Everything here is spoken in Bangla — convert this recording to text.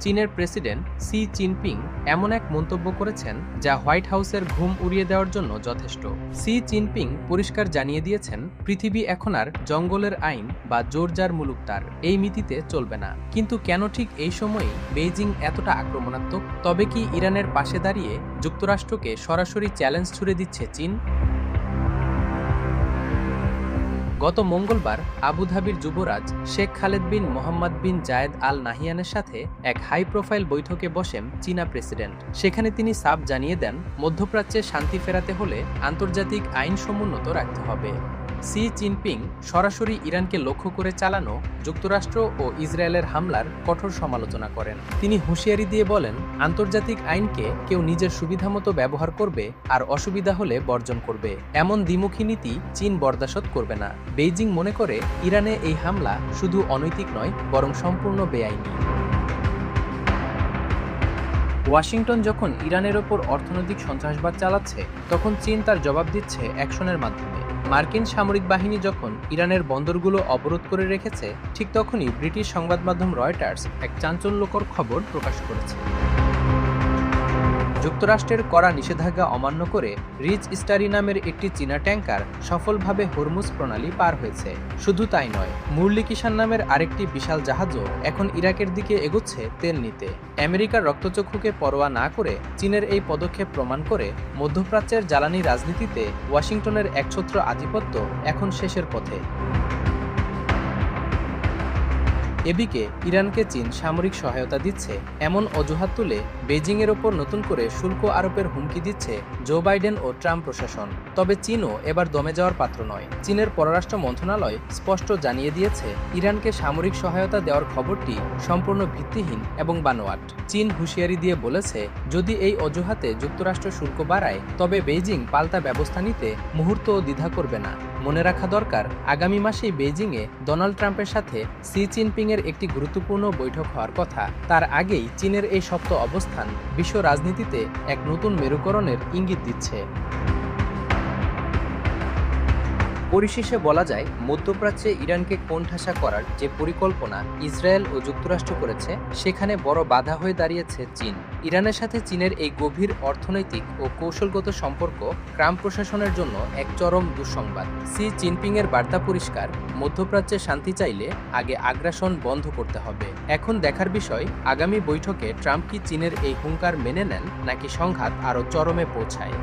চীনের প্রেসিডেন্ট সি জিনপিং এমন এক মন্তব্য করেছেন যা হোয়াইট হাউসের ঘুম উড়িয়ে দেওয়ার জন্য যথেষ্ট। সি জিনপিং পরিষ্কার জানিয়ে দিয়েছেন, পৃথিবী এখন আর জঙ্গলের আইন বা জোর যার মুলুক তার এই নীতিতে চলবে না। কিন্তু কেন ঠিক এই সময়ে বেইজিং এতটা আক্রমণাত্মক? তবে কি ইরানের পাশে দাঁড়িয়ে যুক্তরাষ্ট্রকে সরাসরি চ্যালেঞ্জ ছুড়ে দিচ্ছে চীন? গত মঙ্গলবার আবুধাবির যুবরাজ শেখ খালেদ বিন মোহাম্মদ বিন জায়েদ আল নাহিয়ানের সাথে এক হাই প্রোফাইল বৈঠকে বসেন চীনা প্রেসিডেন্ট। সেখানে তিনি সাফ জানিয়ে দেন, মধ্যপ্রাচ্যে শান্তি ফেরাতে হলে আন্তর্জাতিক আইন সমুন্নত রাখতে হবে। সি জিনপিং সরাসরি ইরানকে লক্ষ্য করে চালানো যুক্তরাষ্ট্র ও ইসরায়েলের হামলার কঠোর সমালোচনা করেন। তিনি হুঁশিয়ারি দিয়ে বলেন, আন্তর্জাতিক আইনকে কেউ নিজের সুবিধামতো ব্যবহার করবে আর অসুবিধা হলে বর্জন করবে। এমন দ্বিমুখী নীতি চীন বরদাশত করবে না। বেইজিং মনে করে ইরানে এই হামলা শুধু অনৈতিক নয়, বরং সম্পূর্ণ বেআইনি। ওয়াশিংটন যখন ইরানের ওপর অর্থনৈতিক সন্ত্রাসবাদ চালাচ্ছে, তখন চীন তার জবাব দিচ্ছে অ্যাকশনের মাধ্যমে। মার্কিন সামরিক বাহিনী যখন ইরানের বন্দরগুলো অবরোধ করে রেখেছে, ঠিক তখনই ব্রিটিশ সংবাদ মাধ্যম রয়টার্স এক চাঞ্চল্যকর খবর প্রকাশ করেছে। যুক্তরাষ্ট্রের কড়া নিষেধাজ্ঞা অমান্য করে রিচ স্টারি নামের একটি চীনা ট্যাঙ্কার সফলভাবে হরমুজ প্রণালী পার হয়েছে। শুধু তাই নয়, মুরলি কিষান নামের আরেকটি বিশাল জাহাজও এখন ইরাকের দিকে এগোচ্ছে তেল নিতে। আমেরিকার রক্তচক্ষুকে পরোয়া না করে চীনের এই পদক্ষেপ প্রমাণ করে মধ্যপ্রাচ্যের জ্বালানি রাজনীতিতে ওয়াশিংটনের একছত্র আধিপত্য এখন শেষের পথে। এদিকে ইরানকে চীন সামরিক সহায়তা দিচ্ছে এমন অজুহাত তুলে বেইজিংয়ের ওপর নতুন করে শুল্ক আরোপের হুমকি দিচ্ছে জো বাইডেন ও ট্রাম্প প্রশাসন। তবে চীনও এবার দমে যাওয়ার পাত্র নয়। চীনের পররাষ্ট্র মন্ত্রণালয় স্পষ্ট জানিয়ে দিয়েছে, ইরানকে সামরিক সহায়তা দেওয়ার খবরটি সম্পূর্ণ ভিত্তিহীন এবং বানোয়াট। চীন হুঁশিয়ারি দিয়ে বলেছে, যদি এই অজুহাতে যুক্তরাষ্ট্র শুল্ক বাড়ায়, তবে বেইজিং পাল্টা ব্যবস্থা নিতে মুহূর্তও দ্বিধা করবে না। মনে রাখা দরকার, আগামী মাসেই বেইজিংয়ে ডোনাল্ড ট্রাম্পের সাথে সি জিনপিং এর একটি গুরুত্বপূর্ণ বৈঠক হওয়ার কথা। তার আগেই চীনের এই শক্ত অবস্থান বিশ্ব রাজনীতিতে এক নতুন মেরুকরণের ইঙ্গিত দিচ্ছে। পরিশেষে বলা যায়, মধ্যপ্রাচ্যে ইরানকে কোণঠাসা করার যে পরিকল্পনা ইসরায়েল ও যুক্তরাষ্ট্র করেছে, সেখানে বড় বাধা হয়ে দাঁড়িয়েছে চীন। ইরানের সাথে চীনের এই গভীর অর্থনৈতিক ও কৌশলগত সম্পর্ক ট্রাম্প প্রশাসনের জন্য এক চরম দুঃসংবাদ। সি জিনপিংয়ের বার্তা পরিষ্কার, মধ্যপ্রাচ্যে শান্তি চাইলে আগে আগ্রাসন বন্ধ করতে হবে। এখন দেখার বিষয়, আগামী বৈঠকে ট্রাম্প কি চীনের এই হুঙ্কার মেনে নেন, নাকি সংঘাত আরও চরমে পৌঁছায়।